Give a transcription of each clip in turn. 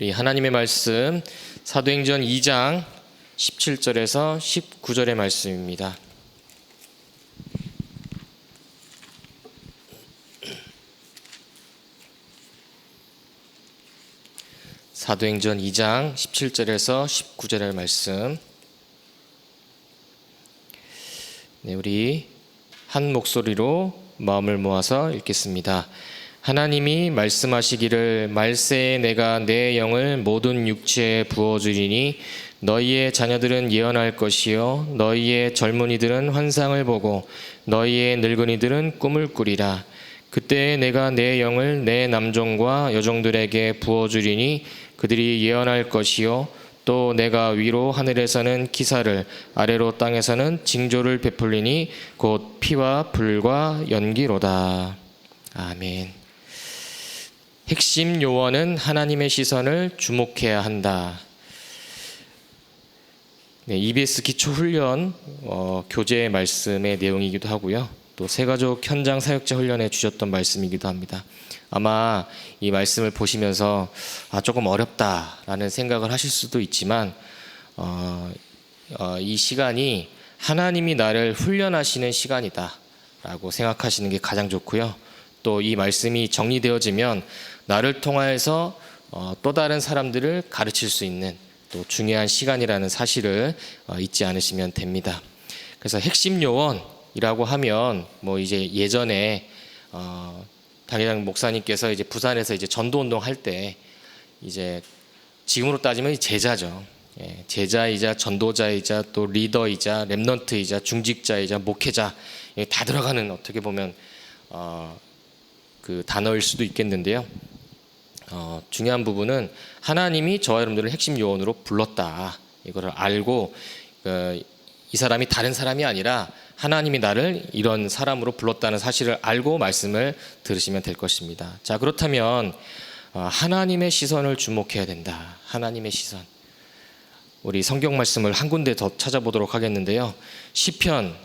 우리 하나님의 말씀 사도행전 2장 17절에서 19절의 말씀입니다. 사도행전 2장 17절에서 19절의 말씀. 우리 한 목소리로 마음을 모아서 읽겠습니다. 하나님이 말씀하시기를 말세에 내가 내 영을 모든 육체에 부어주리니 너희의 자녀들은 예언할 것이요 너희의 젊은이들은 환상을 보고 너희의 늙은이들은 꿈을 꾸리라. 그때 내가 내 영을 내 남종과 여종들에게 부어주리니 그들이 예언할 것이요 또 내가 위로 하늘에서는 기사를 아래로 땅에서는 징조를 베풀리니 곧 피와 불과 연기로다. 아멘. 핵심 요원은 하나님의 시선을 주목해야 한다. EBS 기초훈련 교재 말씀의 내용이기도 하고요. 또 새가족 현장 사역자 훈련에 주셨던 말씀이기도 합니다. 아마 이 말씀을 보시면서 조금 어렵다라는 생각을 하실 수도 있지만 이 시간이 하나님이 나를 훈련하시는 시간이다라고 생각하시는 게 가장 좋고요. 또 이 말씀이 정리되어지면 나를 통하여서 또 다른 사람들을 가르칠 수 있는 또 중요한 시간이라는 사실을 잊지 않으시면 됩니다. 그래서 핵심 요원이라고 하면 이제 예전에 당회장 목사님께서 이제 부산에서 이제 전도 운동 할 때 이제 지금으로 따지면 제자죠. 제자이자 전도자이자 또 리더이자 렘넌트이자 중직자이자 목회자 다 들어가는 어떻게 보면 그 단어일 수도 있겠는데요. 중요한 부분은 하나님이 저와 여러분들을 핵심 요원으로 불렀다. 이거를 알고 이 사람이 다른 사람이 아니라 하나님이 나를 이런 사람으로 불렀다는 사실을 알고 말씀을 들으시면 될 것입니다. 자, 그렇다면 하나님의 시선을 주목해야 된다. 하나님의 시선. 우리 성경 말씀을 한 군데 더 찾아보도록 하겠는데요. 시편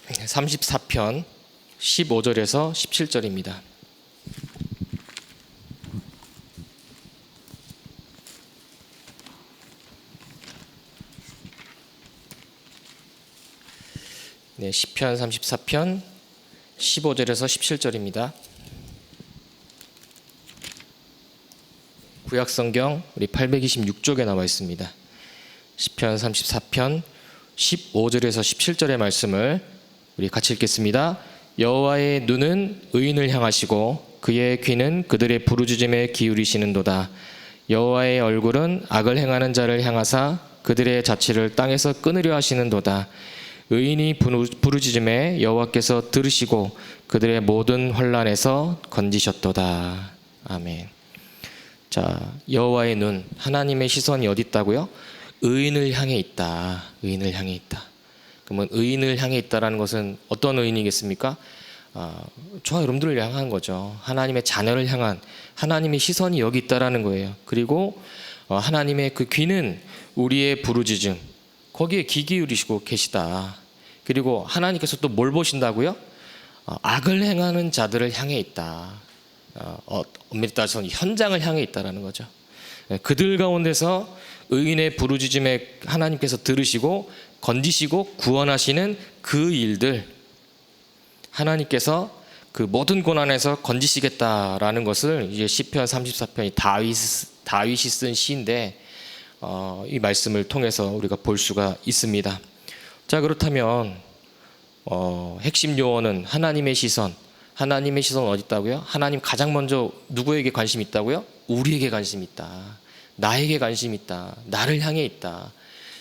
34편 15절에서 17절입니다. 시편 34편 15절에서 17절입니다. 구약성경 우리 826쪽에 나와 있습니다. 시편 34편 15절에서 17절의 말씀을 우리 같이 읽겠습니다. 여호와의 눈은 의인을 향하시고 그의 귀는 그들의 부르짖음에 기울이시는도다. 여호와의 얼굴은 악을 행하는 자를 향하사 그들의 자취를 땅에서 끊으려 하시는도다. 의인이 부르짖음에 여호와께서 들으시고 그들의 모든 환난에서 건지셨도다. 아멘. 자, 여호와의 눈, 하나님의 시선이 어디 있다고요? 의인을 향해 있다. 의인을 향해 있다. 그러면 의인을 향해 있다라는 것은 어떤 의인이겠습니까? 저와 여러분들을 향한 거죠. 하나님의 자녀를 향한 하나님의 시선이 여기 있다라는 거예요. 그리고 하나님의 그 귀는 우리의 부르짖음 거기에 귀 기울이시고 계시다. 그리고 하나님께서 또 뭘 보신다고요? 악을 행하는 자들을 향해 있다. 엄밀히 따져서 현장을 향해 있다라는 거죠. 그들 가운데서 의인의 부르짖음에 하나님께서 들으시고 건지시고 구원하시는 그 일들, 하나님께서 그 모든 고난에서 건지시겠다라는 것을 이제 시편 34편이 다윗이 쓴 시인데 이 말씀을 통해서 우리가 볼 수가 있습니다. 자, 그렇다면 핵심 요원은 하나님의 시선. 하나님의 시선 어디 있다고요? 하나님 가장 먼저 누구에게 관심이 있다고요? 우리에게 관심이 있다. 나에게 관심이 있다. 나를 향해 있다.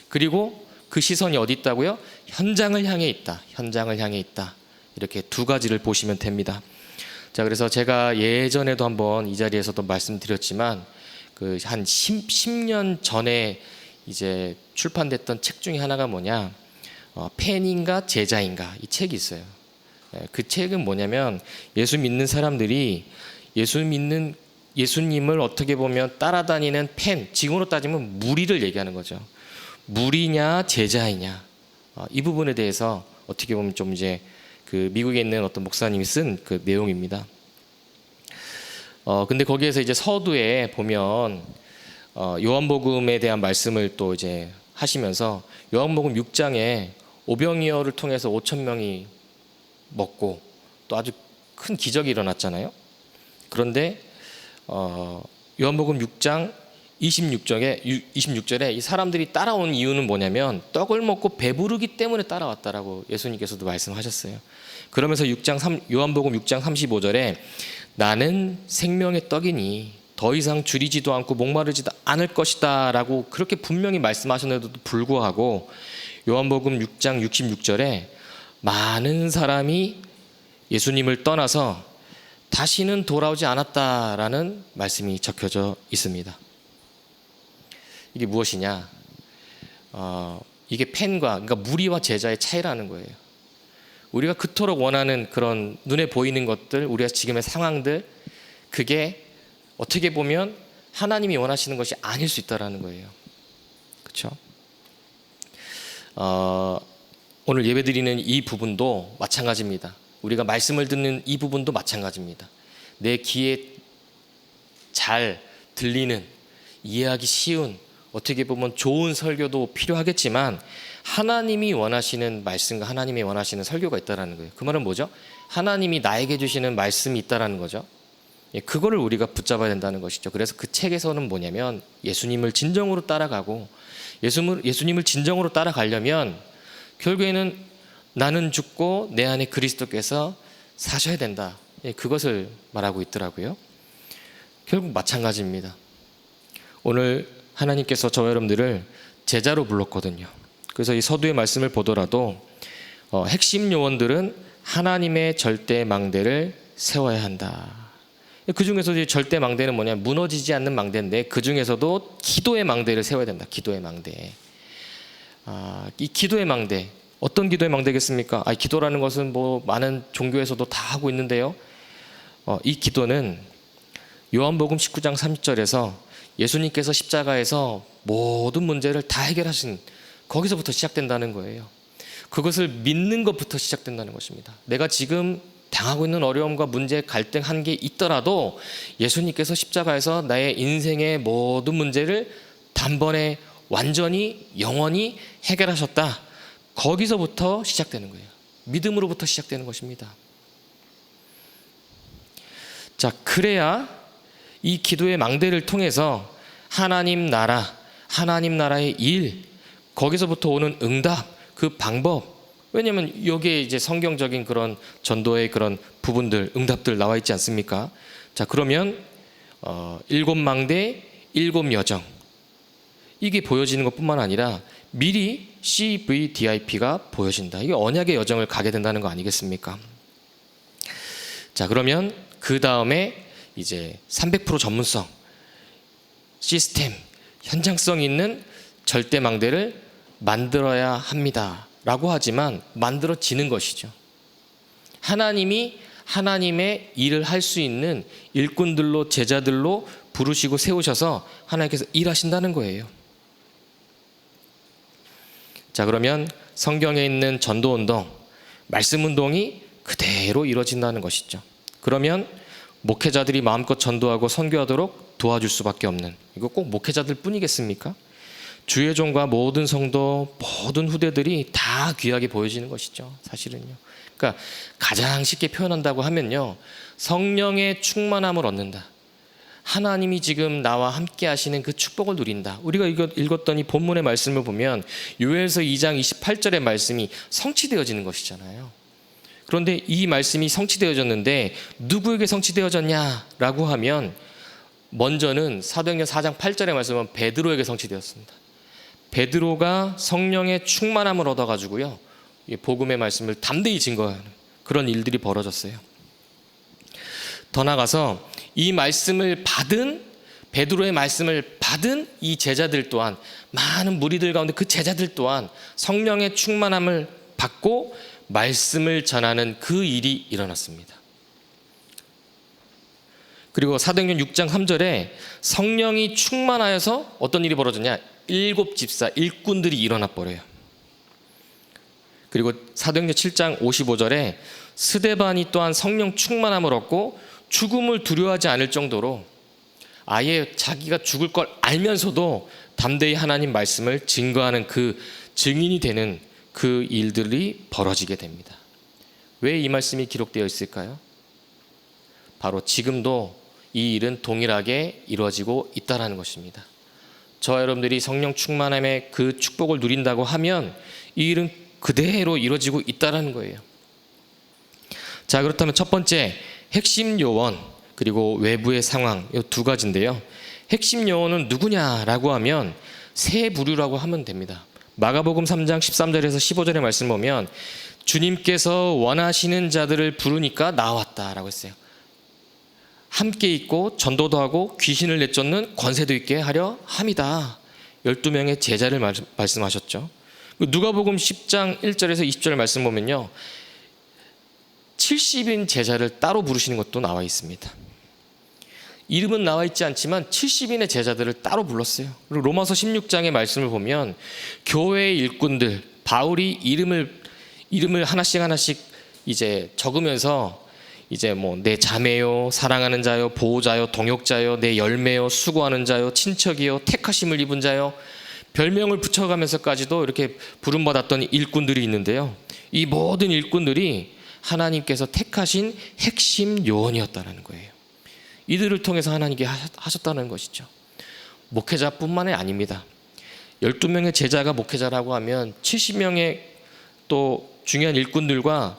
그리고 그 시선이 어디 있다고요? 현장을 향해 있다. 현장을 향해 있다. 이렇게 두 가지를 보시면 됩니다. 자, 그래서 제가 예전에도 한번 이 자리에서도 말씀드렸지만 그 한 10년 전에 이제 출판됐던 책 중에 하나가 뭐냐, 팬인가 제자인가 이 책이 있어요. 그 책은 뭐냐면 예수 믿는 사람들이 예수님을 어떻게 보면 따라다니는 팬, 지금으로 따지면 무리를 얘기하는 거죠. 무리냐 제자이냐, 이 부분에 대해서 어떻게 보면 좀 이제 그 미국에 있는 어떤 목사님이 쓴 그 내용입니다. 근데 거기에서 이제 서두에 보면 요한복음에 대한 말씀을 또 이제 하시면서 요한복음 6장에 오병이어를 통해서 5천 명이 먹고 또 아주 큰 기적이 일어났잖아요. 그런데 요한복음 6장 26절에 이 사람들이 따라온 이유는 뭐냐면 떡을 먹고 배부르기 때문에 따라왔다라고 예수님께서도 말씀하셨어요. 그러면서 요한복음 6장 35절에 나는 생명의 떡이니 더 이상 줄이지도 않고 목마르지도 않을 것이다 라고 그렇게 분명히 말씀하셨는데도 불구하고 요한복음 6장 66절에 많은 사람이 예수님을 떠나서 다시는 돌아오지 않았다라는 말씀이 적혀져 있습니다. 이게 무엇이냐? 이게 펜과 그러니까 무리와 제자의 차이라는 거예요. 우리가 그토록 원하는 그런 눈에 보이는 것들, 우리가 지금의 상황들, 그게 어떻게 보면 하나님이 원하시는 것이 아닐 수 있다라는 거예요. 그렇죠? 오늘 예배드리는 이 부분도 마찬가지입니다. 우리가 말씀을 듣는 이 부분도 마찬가지입니다. 내 귀에 잘 들리는, 이해하기 쉬운, 어떻게 보면 좋은 설교도 필요하겠지만 하나님이 원하시는 말씀과 하나님이 원하시는 설교가 있다는 거예요. 그 말은 뭐죠? 하나님이 나에게 주시는 말씀이 있다는 거죠. 그거를 우리가 붙잡아야 된다는 것이죠. 그래서 그 책에서는 뭐냐면 예수님을 진정으로 따라가고 예수님을 진정으로 따라가려면 결국에는 나는 죽고 내 안에 그리스도께서 사셔야 된다. 그것을 말하고 있더라고요. 결국 마찬가지입니다. 오늘 하나님께서 저와 여러분들을 제자로 불렀거든요. 그래서 이 서두의 말씀을 보더라도 핵심 요원들은 하나님의 절대 망대를 세워야 한다. 그 중에서도 절대 망대는 뭐냐? 무너지지 않는 망대인데 그 중에서도 기도의 망대를 세워야 된다. 기도의 망대. 이 기도의 망대. 어떤 기도의 망대겠습니까? 기도라는 것은 뭐 많은 종교에서도 다 하고 있는데요. 이 기도는 요한복음 19장 30절에서 예수님께서 십자가에서 모든 문제를 다 해결하신 거기서부터 시작된다는 거예요. 그것을 믿는 것부터 시작된다는 것입니다. 내가 지금 당하고 있는 어려움과 문제, 갈등, 한계 있더라도 예수님께서 십자가에서 나의 인생의 모든 문제를 단번에 완전히 영원히 해결하셨다. 거기서부터 시작되는 거예요. 믿음으로부터 시작되는 것입니다. 자, 그래야 이 기도의 망대를 통해서 하나님 나라의 일, 거기서부터 오는 응답, 그 방법. 왜냐하면 여기에 이제 성경적인 그런 전도의 그런 부분들, 응답들 나와 있지 않습니까? 자, 그러면 7망대, 7여정. 이게 보여지는 것뿐만 아니라 미리 CVDIP가 보여진다. 이게 언약의 여정을 가게 된다는 거 아니겠습니까? 자, 그러면 그 다음에 이제 300% 전문성, 시스템, 현장성 있는 절대망대를 만들어야 합니다. 라고 하지만 만들어지는 것이죠. 하나님이 하나님의 일을 할 수 있는 일꾼들로 제자들로 부르시고 세우셔서 하나님께서 일하신다는 거예요. 자, 그러면 성경에 있는 전도운동, 말씀운동이 그대로 이루어진다는 것이죠. 그러면 목회자들이 마음껏 전도하고 선교하도록 도와줄 수밖에 없는, 이거 꼭 목회자들 뿐이겠습니까? 주의 종과 모든 성도, 모든 후대들이 다 귀하게 보여지는 것이죠. 사실은요. 그러니까 가장 쉽게 표현한다고 하면요, 성령의 충만함을 얻는다. 하나님이 지금 나와 함께 하시는 그 축복을 누린다. 우리가 읽었던 이 본문의 말씀을 보면 요엘서 2장 28절의 말씀이 성취되어지는 것이잖아요. 그런데 이 말씀이 성취되어졌는데 누구에게 성취되어졌냐라고 하면 먼저는 사도행전 4장 8절의 말씀은 베드로에게 성취되었습니다. 베드로가 성령의 충만함을 얻어가지고요, 복음의 말씀을 담대히 증거하는 그런 일들이 벌어졌어요. 더 나아가서 이 말씀을 받은, 베드로의 말씀을 받은 이 제자들 또한, 많은 무리들 가운데 그 제자들 또한 성령의 충만함을 받고 말씀을 전하는 그 일이 일어났습니다. 그리고 사도행전 6장 3절에 성령이 충만하여서 어떤 일이 벌어졌냐? 7 집사, 일꾼들이 일어나 버려요. 그리고 사도행전 7장 55절에 스데반이 또한 성령 충만함을 얻고 죽음을 두려워하지 않을 정도로 아예 자기가 죽을 걸 알면서도 담대히 하나님 말씀을 증거하는 그 증인이 되는 그 일들이 벌어지게 됩니다. 왜 이 말씀이 기록되어 있을까요? 바로 지금도 이 일은 동일하게 이루어지고 있다는 것입니다. 저와 여러분들이 성령 충만함의 그 축복을 누린다고 하면 이 일은 그대로 이루어지고 있다는 거예요. 자, 그렇다면 첫 번째 핵심 요원 그리고 외부의 상황, 이 두 가지인데요. 핵심 요원은 누구냐라고 하면 세 부류라고 하면 됩니다. 마가복음 3장 13절에서 15절의 말씀 보면 주님께서 원하시는 자들을 부르니까 나왔다라고 했어요. 함께 있고 전도도 하고 귀신을 내쫓는 권세도 있게 하려 함이다. 12명의 제자를 말씀하셨죠. 누가복음 10장 1절에서 20절 말씀 보면요, 70인 제자를 따로 부르시는 것도 나와 있습니다. 이름은 나와 있지 않지만 70인의 제자들을 따로 불렀어요. 그리고 로마서 16장의 말씀을 보면 교회의 일꾼들, 바울이 이름을 하나씩 이제 적으면서 이제 뭐 내 자매요, 사랑하는 자요, 보호자요, 동역자요, 내 열매요, 수고하는 자요, 친척이요, 택하심을 입은 자요, 별명을 붙여가면서까지도 이렇게 부름받았던 일꾼들이 있는데요. 이 모든 일꾼들이 하나님께서 택하신 핵심 요원이었다는 거예요. 이들을 통해서 하나님께 하셨다는 것이죠. 목회자뿐만이 아닙니다. 12명의 제자가 목회자라고 하면 70명의 또 중요한 일꾼들과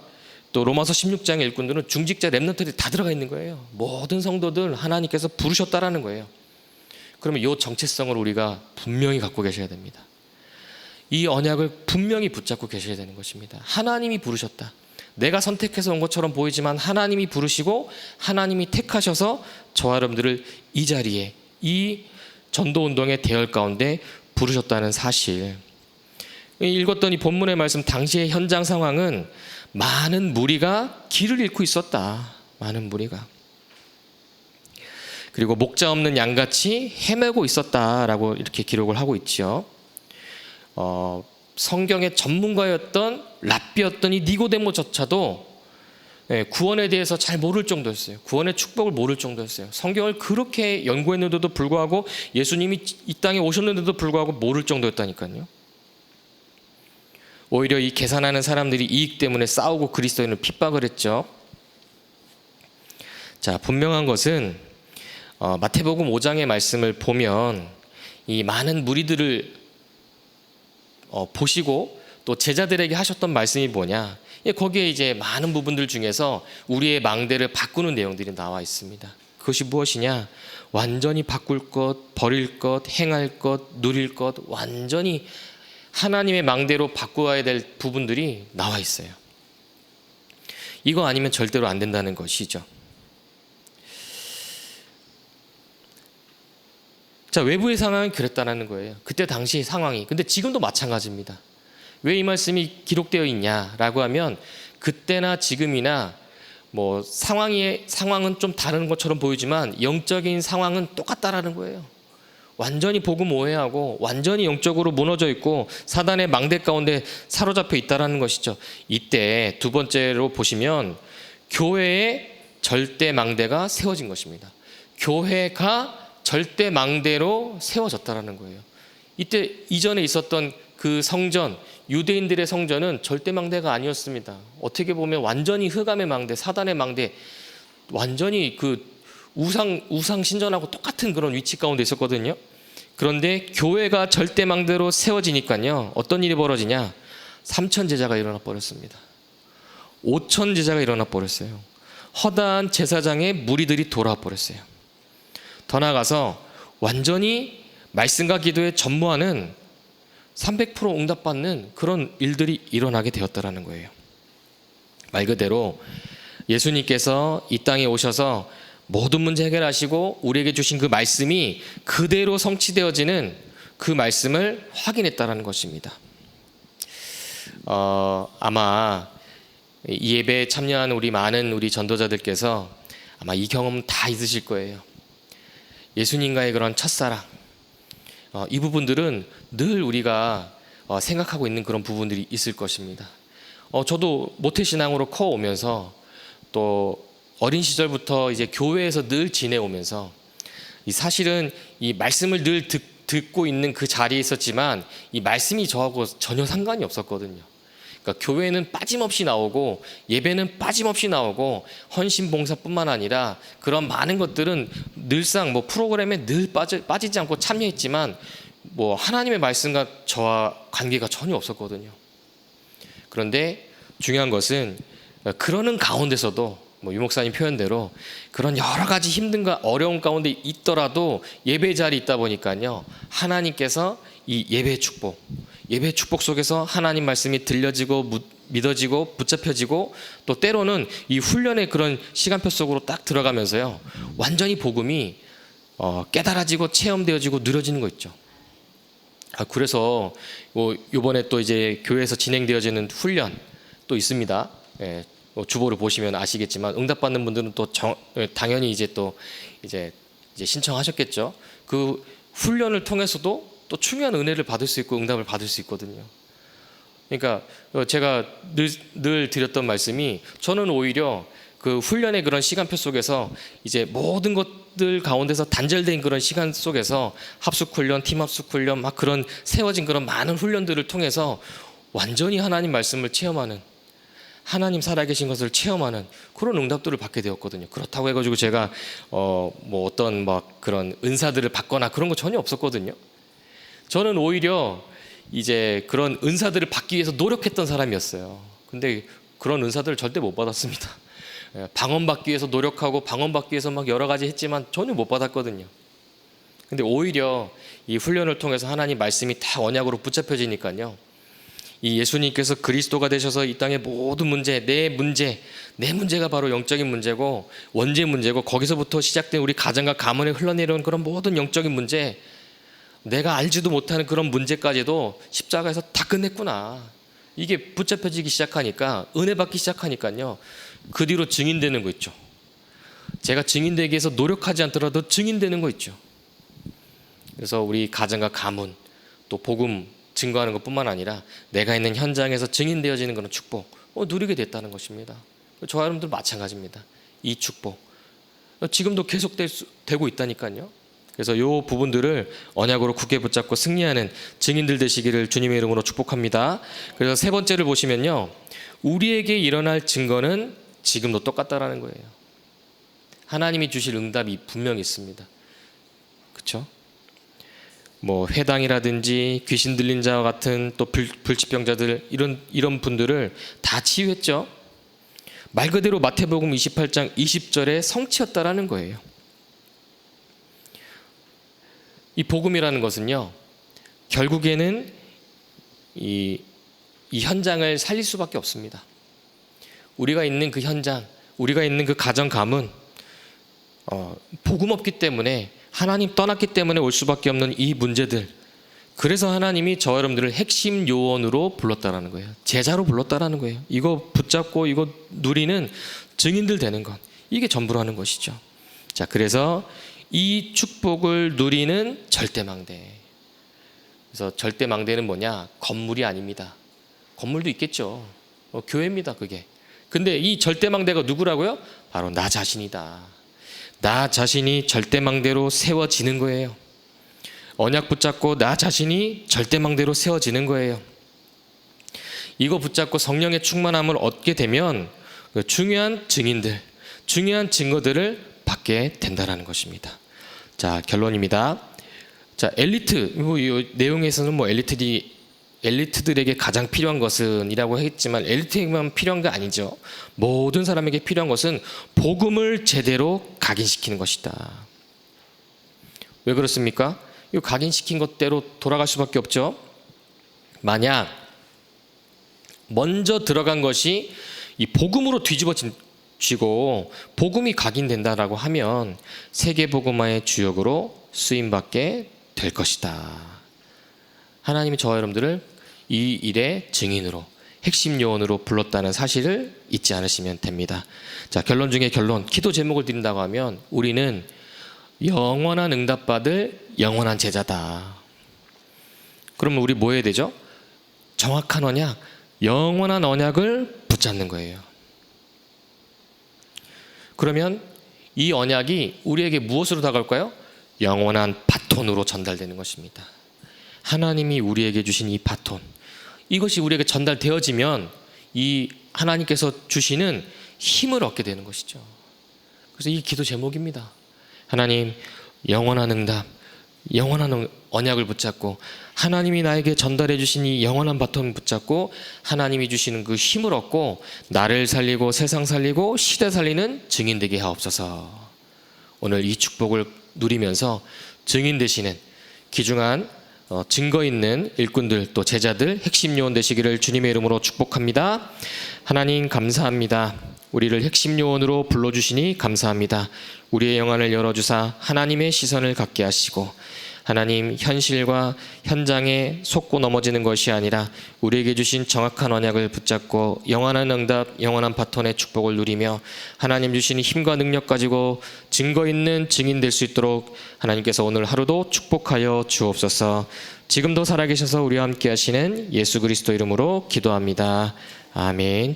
또 로마서 16장의 일꾼들은 중직자 렘넌트들이 다 들어가 있는 거예요. 모든 성도들 하나님께서 부르셨다라는 거예요. 그러면 이 정체성을 우리가 분명히 갖고 계셔야 됩니다. 이 언약을 분명히 붙잡고 계셔야 되는 것입니다. 하나님이 부르셨다. 내가 선택해서 온 것처럼 보이지만 하나님이 부르시고 하나님이 택하셔서 저와 여러분들을 이 자리에, 이 전도운동의 대열 가운데 부르셨다는 사실. 읽었더니 본문의 말씀, 당시의 현장 상황은 많은 무리가 길을 잃고 있었다. 많은 무리가. 그리고 목자 없는 양같이 헤매고 있었다라고 이렇게 기록을 하고 있죠. 성경의 전문가였던 랍비였던 이 니고데모조차도 구원에 대해서 잘 모를 정도였어요. 구원의 축복을 모를 정도였어요. 성경을 그렇게 연구했는데도 불구하고, 예수님이 이 땅에 오셨는데도 불구하고 모를 정도였다니까요. 오히려 이 계산하는 사람들이 이익 때문에 싸우고 그리스도인을 핍박을 했죠. 자, 분명한 것은 마태복음 5장의 말씀을 보면 이 많은 무리들을 보시고 또 제자들에게 하셨던 말씀이 뭐냐, 거기에 이제 많은 부분들 중에서 우리의 망대를 바꾸는 내용들이 나와 있습니다. 그것이 무엇이냐? 완전히 바꿀 것, 버릴 것, 행할 것, 누릴 것, 완전히 하나님의 망대로 바꾸어야 될 부분들이 나와 있어요. 이거 아니면 절대로 안 된다는 것이죠. 자, 외부의 상황이 그랬다는 거예요. 그때 당시 상황이. 근데 지금도 마찬가지입니다. 왜 이 말씀이 기록되어 있냐라고 하면, 그때나 지금이나 뭐 상황은 좀 다른 것처럼 보이지만 영적인 상황은 똑같다라는 거예요. 완전히 복음 오해하고 완전히 영적으로 무너져 있고 사단의 망대 가운데 사로잡혀 있다라는 것이죠. 이때 두 번째로 보시면 교회의 절대 망대가 세워진 것입니다. 교회가 절대 망대로 세워졌다라는 거예요. 이때 이전에 있었던 그 성전, 유대인들의 성전은 절대 망대가 아니었습니다. 어떻게 보면 완전히 흑암의 망대, 사단의 망대, 완전히 그 우상 신전하고 똑같은 그런 위치 가운데 있었거든요. 그런데 교회가 절대 망대로 세워지니까요, 어떤 일이 벌어지냐? 3천 제자가 일어나 버렸습니다. 5천 제자가 일어나 버렸어요. 허다한 제사장의 무리들이 돌아와 버렸어요. 더 나아가서 완전히 말씀과 기도에 전무하는 300% 응답받는 그런 일들이 일어나게 되었다라는 거예요. 말 그대로 예수님께서 이 땅에 오셔서 모든 문제 해결하시고 우리에게 주신 그 말씀이 그대로 성취되어지는 그 말씀을 확인했다라는 것입니다. 아마 이 예배에 참여한 많은 우리 전도자들께서 아마 이 경험 다 있으실 거예요. 예수님과의 그런 첫사랑, 이 부분들은 늘 우리가 생각하고 있는 그런 부분들이 있을 것입니다. 저도 모태신앙으로 커오면서 또 어린 시절부터 이제 교회에서 늘 지내오면서 이 사실은 이 말씀을 늘 듣고 있는 그 자리에 있었지만 이 말씀이 저하고 전혀 상관이 없었거든요. 그러니까 교회는 빠짐없이 나오고 예배는 빠짐없이 나오고 헌신 봉사뿐만 아니라 그런 많은 것들은 늘상 뭐 프로그램에 늘 빠지지 않고 참여했지만 뭐 하나님의 말씀과 저와 관계가 전혀 없었거든요. 그런데 중요한 것은 그러는 가운데서도 뭐 유목사님 표현대로 그런 여러 가지 힘든가 어려운 가운데 있더라도 예배 자리에 있다 보니까요, 하나님께서 이 예배의 축복 속에서 하나님 말씀이 들려지고 믿어지고 붙잡혀지고 또 때로는 이 훈련의 그런 시간표 속으로 딱 들어가면서요, 완전히 복음이 깨달아지고 체험되어지고 누려지는 거 있죠. 그래서 이번에 또 이제 교회에서 진행되어지는 훈련 또 있습니다. 예, 주보를 보시면 아시겠지만 응답받는 분들은 또 당연히 이제 신청하셨겠죠. 그 훈련을 통해서도 또 중요한 은혜를 받을 수 있고 응답을 받을 수 있거든요. 그러니까 제가 늘 드렸던 말씀이, 저는 오히려 그 훈련의 그런 시간표 속에서 이제 모든 것들 가운데서 단절된 그런 시간 속에서 합숙 훈련, 팀 합숙 훈련, 막 그런 세워진 그런 많은 훈련들을 통해서 완전히 하나님 말씀을 체험하는, 하나님 살아계신 것을 체험하는 그런 응답들을 받게 되었거든요. 그렇다고 해가지고 제가 뭐 어떤 막 그런 은사들을 받거나 그런 거 전혀 없었거든요. 저는 오히려 이제 그런 은사들을 받기 위해서 노력했던 사람이었어요. 근데 그런 은사들을 절대 못 받았습니다. 방언받기 위해서 노력하고 방언받기 위해서 막 여러 가지 했지만 전혀 못 받았거든요. 근데 오히려 이 훈련을 통해서 하나님 말씀이 다 언약으로 붙잡혀지니까요, 이 예수님께서 그리스도가 되셔서 이 땅의 모든 문제, 내 문제가 바로 영적인 문제고 원죄 문제고, 거기서부터 시작된 우리 가정과 가문에 흘러내려온 그런 모든 영적인 문제, 내가 알지도 못하는 그런 문제까지도 십자가에서 다 끝냈구나, 이게 붙잡혀지기 시작하니까, 은혜 받기 시작하니까요, 그 뒤로 증인되는 거 있죠. 제가 증인되기 위해서 노력하지 않더라도 증인되는 거 있죠. 그래서 우리 가정과 가문 또 복음 증거하는 것뿐만 아니라 내가 있는 현장에서 증인되어지는 그런 축복 누리게 됐다는 것입니다. 저와 여러분들 마찬가지입니다. 이 축복 지금도 계속되고 있다니까요. 그래서 이 부분들을 언약으로 굳게 붙잡고 승리하는 증인들 되시기를 주님의 이름으로 축복합니다. 그래서 세 번째를 보시면요, 우리에게 일어날 증거는 지금도 똑같다라는 거예요. 하나님이 주실 응답이 분명히 있습니다. 그렇죠? 뭐 회당이라든지 귀신 들린 자와 같은 또 불치병자들, 이런 분들을 다 치유했죠. 말 그대로 마태복음 28장 20절의 성취였다라는 거예요. 이 복음이라는 것은요, 결국에는 이 현장을 살릴 수밖에 없습니다. 우리가 있는 그 현장, 우리가 있는 그 가정 가문, 복음 없기 때문에, 하나님 떠났기 때문에 올 수밖에 없는 이 문제들, 그래서 하나님이 저 여러분들을 핵심 요원으로 불렀다라는 거예요. 제자로 불렀다라는 거예요. 이거 붙잡고 이거 누리는 증인들 되는 것, 이게 전부라는 것이죠. 자, 그래서 이 축복을 누리는 절대망대. 그래서 절대망대는 뭐냐? 건물이 아닙니다. 건물도 있겠죠. 교회입니다, 그게. 근데 이 절대망대가 누구라고요? 바로 나 자신이다. 나 자신이 절대망대로 세워지는 거예요. 언약 붙잡고 나 자신이 절대망대로 세워지는 거예요. 이거 붙잡고 성령의 충만함을 얻게 되면 중요한 증인들, 중요한 증거들을 받게 된다는 것입니다. 자, 결론입니다. 자, 엘리트, 이 내용에서는 뭐 엘리트들에게 가장 필요한 것은 이라고 했지만 엘리트에게만 필요한 게 아니죠. 모든 사람에게 필요한 것은 복음을 제대로 각인시키는 것이다. 왜 그렇습니까? 이 각인시킨 것대로 돌아갈 수밖에 없죠. 만약 먼저 들어간 것이 이 복음으로 뒤집어지고 복음이 각인된다라고 하면 세계복음화의 주역으로 쓰임받게 될 것이다. 하나님이 저와 여러분들을 이 일의 증인으로, 핵심 요원으로 불렀다는 사실을 잊지 않으시면 됩니다. 자, 결론 중에 결론, 기도 제목을 드린다고 하면 우리는 영원한 응답받을 영원한 제자다. 그러면 우리 뭐 해야 되죠? 정확한 언약, 영원한 언약을 붙잡는 거예요. 그러면 이 언약이 우리에게 무엇으로 다가올까요? 영원한 바톤으로 전달되는 것입니다. 하나님이 우리에게 주신 이 바톤, 이것이 우리에게 전달되어지면 이 하나님께서 주시는 힘을 얻게 되는 것이죠. 그래서 이 기도 제목입니다. 하나님, 영원한 응답, 영원한 언약을 붙잡고 하나님이 나에게 전달해 주신 이 영원한 바톤을 붙잡고 하나님이 주시는 그 힘을 얻고 나를 살리고 세상 살리고 시대 살리는 증인 되게 하옵소서. 오늘 이 축복을 누리면서 증인 되시는 귀중한 증거 있는 일꾼들 또 제자들 핵심 요원 되시기를 주님의 이름으로 축복합니다. 하나님 감사합니다. 우리를 핵심 요원으로 불러주시니 감사합니다. 우리의 영안을 열어주사 하나님의 시선을 갖게 하시고 하나님 현실과 현장에 속고 넘어지는 것이 아니라 우리에게 주신 정확한 언약을 붙잡고 영원한 응답, 영원한 바톤의 축복을 누리며 하나님 주신 힘과 능력 가지고 증거 있는 증인 될 수 있도록 하나님께서 오늘 하루도 축복하여 주옵소서. 지금도 살아계셔서 우리와 함께 하시는 예수 그리스도 이름으로 기도합니다. 아멘.